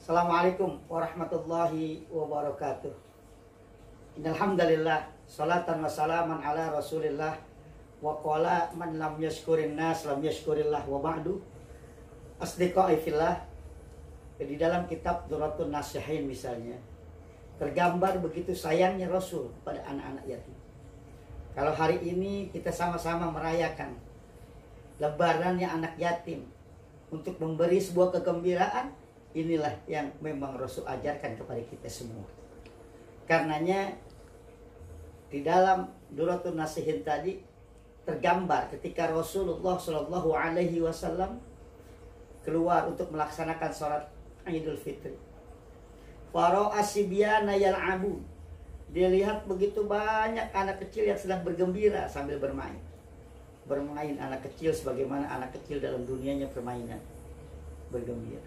Assalamualaikum warahmatullahi wabarakatuh. Innalhamdalillah, salatan wa salaman ala rasulillah. Wa qala man lam yashkurin nas lam yashkurillah wa ba'du. Asdiqai fillah. Di dalam kitab Duratun Nasihin misalnya, tergambar begitu sayangnya Rasul pada anak-anak yatim. Kalau hari ini kita sama-sama merayakan lebarannya anak yatim untuk memberi sebuah kegembiraan, inilah yang memang Rasul ajarkan kepada kita semua. Karenanya di dalam Duratun Nasihin tadi tergambar ketika Rasulullah Shallallahu Alaihi Wasallam keluar untuk melaksanakan sholat Idul Fitri. Faro asibyana yal'abu. Dia lihat begitu banyak anak kecil yang sedang bergembira sambil bermain. Bermain anak kecil sebagaimana anak kecil dalam dunianya permainan. Bergembira.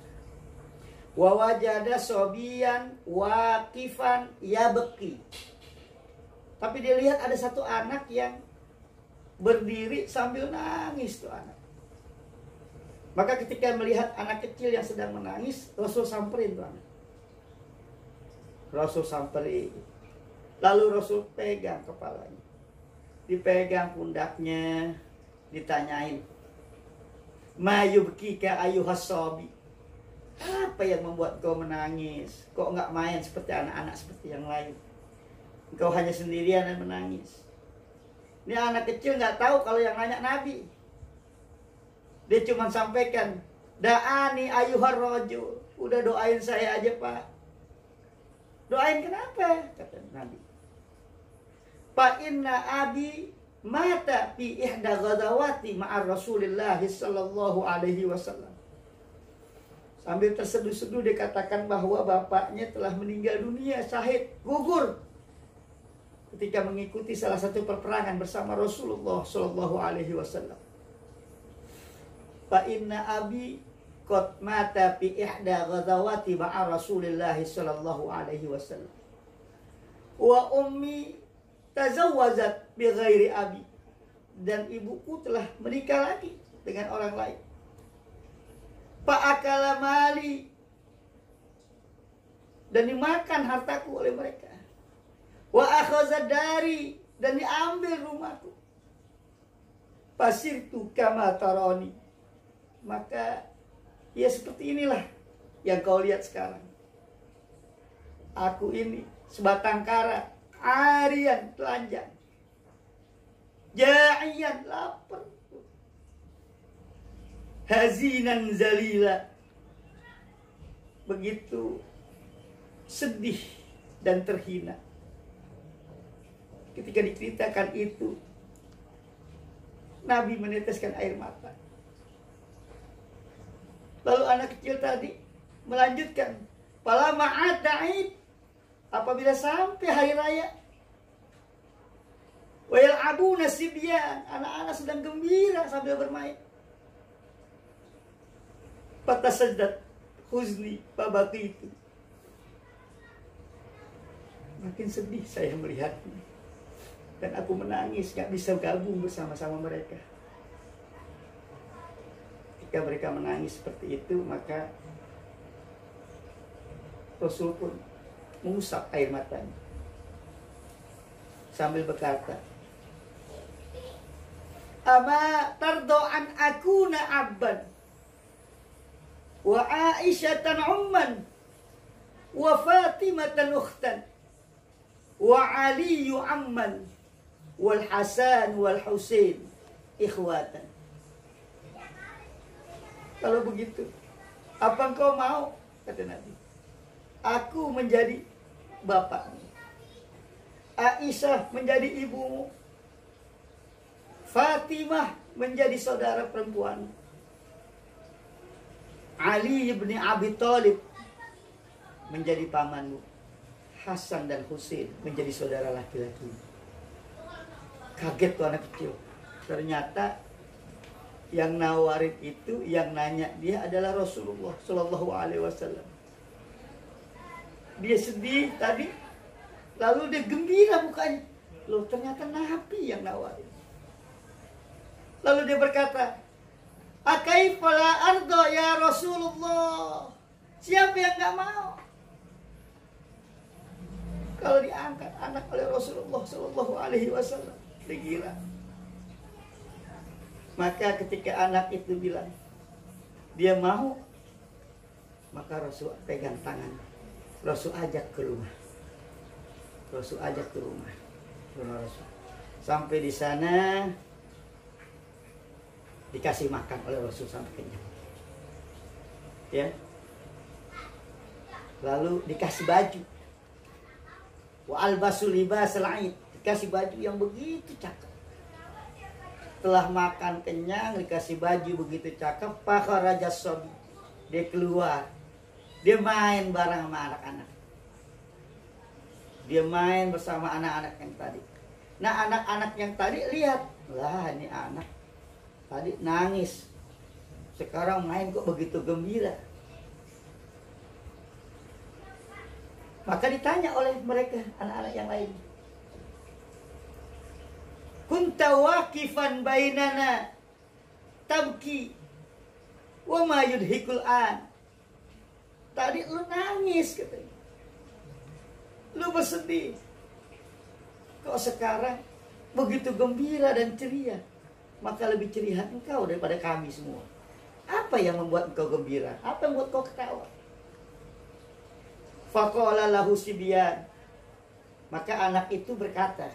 Wa wajada sobiyan waqifan yabki. Tapi dia lihat ada satu anak yang berdiri sambil nangis tuh anak. Maka ketika melihat anak kecil yang sedang menangis, Rasul samperin tuh anak. Rasul samperin. Lalu Rasul pegang kepalanya. Dipegang pundaknya, ditanyain, "Ma yubkika ayyuhas sabi?" Apa yang membuat kau menangis? Kok nggak main seperti anak-anak seperti yang lain? Kau hanya sendirian dan menangis. Ini anak kecil nggak tahu kalau yang nanya Nabi. Dia cuma sampaikan, "Da'ani ayyuhar rajul." Udah doain saya aja, Pak. Doain kenapa? Kata Nabi. "Fa inna abi mata fi ihda ghazawati ma'ar Rasulillah sallallahu alaihi wasallam." Sambil terseduh-seduh dikatakan bahwa bapaknya telah meninggal dunia, syahid, gugur ketika mengikuti salah satu peperangan bersama Rasulullah sallallahu alaihi wasallam. Fa inna abi qad mata fi ihda ghazawati ma'a Rasulillah sallallahu alaihi wasallam. Wa ummi tazawwajat bi ghairi abi. Dan ibuku telah menikah lagi dengan orang lain. Fa akala mali. Dan dimakan hartaku oleh mereka. Wa akhadha dari, dan diambil rumahku. Fasirtu kama tarani. Maka ya seperti inilah yang kau lihat sekarang. Aku ini sebatang kara, arian, telanjang, ja'ian, lapar, hazinan zalila, begitu sedih dan terhina. Ketika diceritakan itu, Nabi meneteskan air mata. Lalu anak kecil tadi melanjutkan, "Fala ma'at Aid." Apabila sampai hari raya, wa yal'abuna sibyan, anak-anak sedang gembira sambil bermain. Fatasajdat huzni fabaqitu. Makin sedih saya melihatnya. Dan aku menangis, gak bisa gabung bersama-sama mereka. Ketika mereka menangis seperti itu, maka Rasul pun mengusap air matanya sambil berkata, "Ama tardo an akuna abban wa Aisyatan umman wa Fatimatan ukhtan wa Aliyu amman wal Hasan wal Husain ikhwatan." Kalau begitu, apa engkau mau? Kata Nabi, aku menjadi bapakmu, Aisyah menjadi ibumu, Fatimah menjadi saudara perempuan, Ali bin Abi Thalib menjadi pamanmu, Hasan dan Husain menjadi saudara laki-laki. Kaget tuh anak kecil. Ternyata yang nawarin itu, yang nanya dia adalah Rasulullah Shallallahu Alaihi Wasallam. Dia sedih tadi, lalu dia gembira mukanya. Loh, ternyata Nabi yang nawarin. Lalu dia berkata, "Akaifa la arda ya Rasulullah?" Siapa yang nggak mau? Kalau diangkat anak oleh Rasulullah Shallallahu Alaihi Wasallam, gila. Maka ketika anak itu bilang dia mau, maka Rasul pegang tangan, Rasul ajak ke rumah, Rasul ajak ke rumah Rasul. Sampai di sana dikasih makan oleh Rasul sampai kenyang, ya. Lalu dikasih baju, wa albasul libasal aid, dikasih baju yang begitu cakep. Setelah makan kenyang, dikasih baju begitu cakep, fakharajas sabi, dia keluar, dia main bareng sama anak-anak, dia main bersama anak-anak yang tadi. Nah, anak-anak yang tadi lihat, lah ini anak tadi nangis, sekarang main kok begitu gembira. Maka ditanya oleh mereka, anak-anak yang lain, kunta waqifan bainana tabki wa ma yudhikul an. Tadi lu nangis katanya, lu bersedih, kok sekarang begitu gembira dan ceria. Maka lebih ceria engkau daripada kami semua. Apa yang membuat engkau gembira? Apa yang membuat kau ketawa? Faqala lahu sibyan, maka anak itu berkata,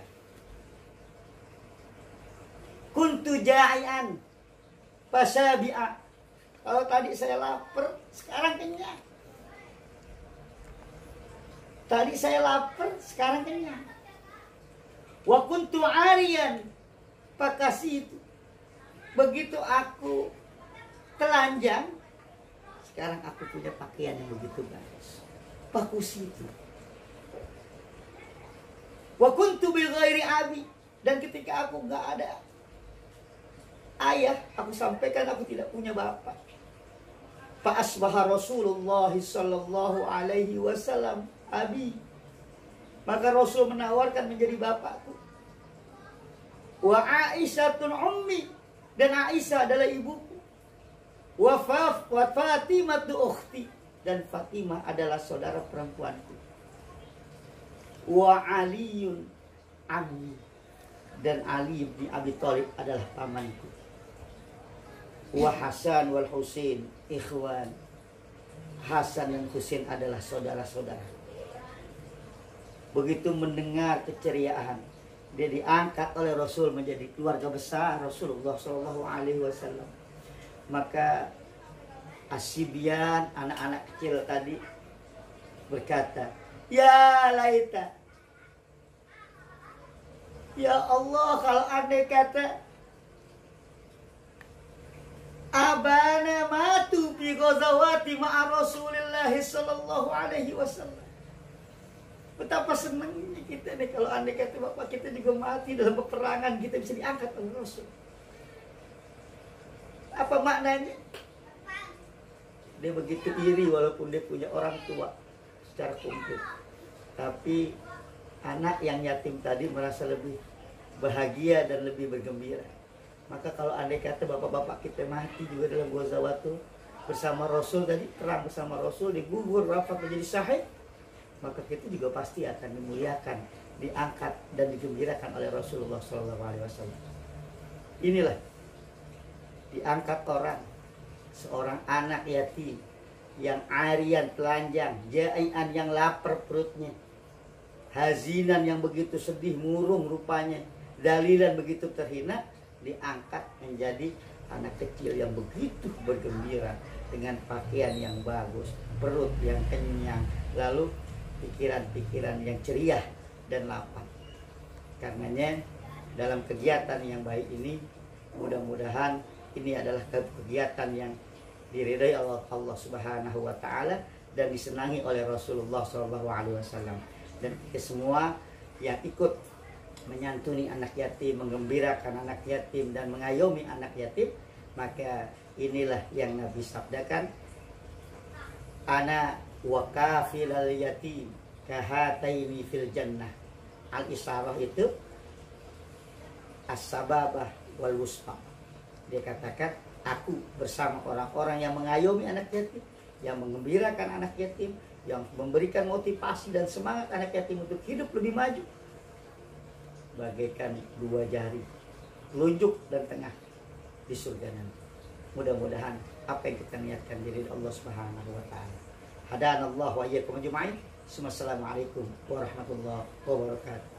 kuntu ja'ian fasabi'a. Kalau tadi saya lapar, sekarang kenyang. Tadi saya lapar, sekarang kenyang. Wa kuntu 'ariyan fakasitu. Begitu aku telanjang, sekarang aku punya pakaian yang begitu bagus. Fakusitu. Wa kuntu bil ghairi abi, dan ketika aku nggak ada ayah, aku sampaikan aku tidak punya bapak. Fa asbaha Rasulullah sallallahu alaihi wasallam abi, maka Rasul menawarkan menjadi bapakku. Wa Aisyatun ummi, dan Aisyah adalah ibuku. Wa Fatimatu ukhti, dan Fatimah adalah saudara perempuanku. Wa Aliyun ammi, dan Ali bin Abi Thalib adalah pamanku. Wa Hasan wal Husain ikhwan, Hasan dan Husain adalah saudara-saudara. Begitu mendengar keceriaan, dia diangkat oleh Rasul menjadi keluarga besar Rasulullah Shallallahu Alaihi Wasallam. Maka Asibyan, anak-anak kecil tadi, berkata, ya laita, ya Allah, kalau andai kata abana matu fi ghazawati ma'a Rasulillah sallallahu alaihi wasallam. Betapa senangnya kita nih kalau andai kata bapak kita juga mati dalam peperangan, kita bisa diangkat oleh Rasul. Apa maknanya? Dia begitu iri walaupun dia punya orang tua secara komplit. Tapi anak yang yatim tadi merasa lebih bahagia dan lebih bergembira. Maka kalau andai kata bapak-bapak kita mati juga dalam ghazawatu bersama Rasul tadi, perang bersama Rasul, digugur wafat menjadi syahid, maka kita juga pasti akan dimuliakan, diangkat dan digembirakan oleh Rasulullah SAW. Inilah diangkat orang, seorang anak yatim yang arian telanjang, jai'an yang lapar perutnya, hazinan yang begitu sedih murung rupanya, dalilan begitu terhina, diangkat menjadi anak kecil yang begitu bergembira dengan pakaian yang bagus, perut yang kenyang, lalu pikiran-pikiran yang ceria dan lapang. Karenanya dalam kegiatan yang baik ini, mudah-mudahan ini adalah kegiatan yang diridai Allah Subhanahu wa taala dan disenangi oleh Rasulullah SAW. Dan kita semua yang ikut menyantuni anak yatim, menggembirakan anak yatim dan mengayomi anak yatim, maka inilah yang Nabi sabdakan, ana wa kafilal yatim kahataini fil jannah. Al-isyarah itu as-sababah wal wusta. Dia katakan, aku bersama orang-orang yang mengayomi anak yatim yang mengembirakan anak yatim, yang memberikan motivasi dan semangat anak yatim untuk hidup lebih maju, bagaikan dua jari telunjuk dan tengah di surga nanti. Mudah-mudahan apa yang kita niatkan diri Allah Subhanahu wa taala. Hadanallahu wa iyyakum ajma'in. Assalamualaikum warahmatullahi wabarakatuh.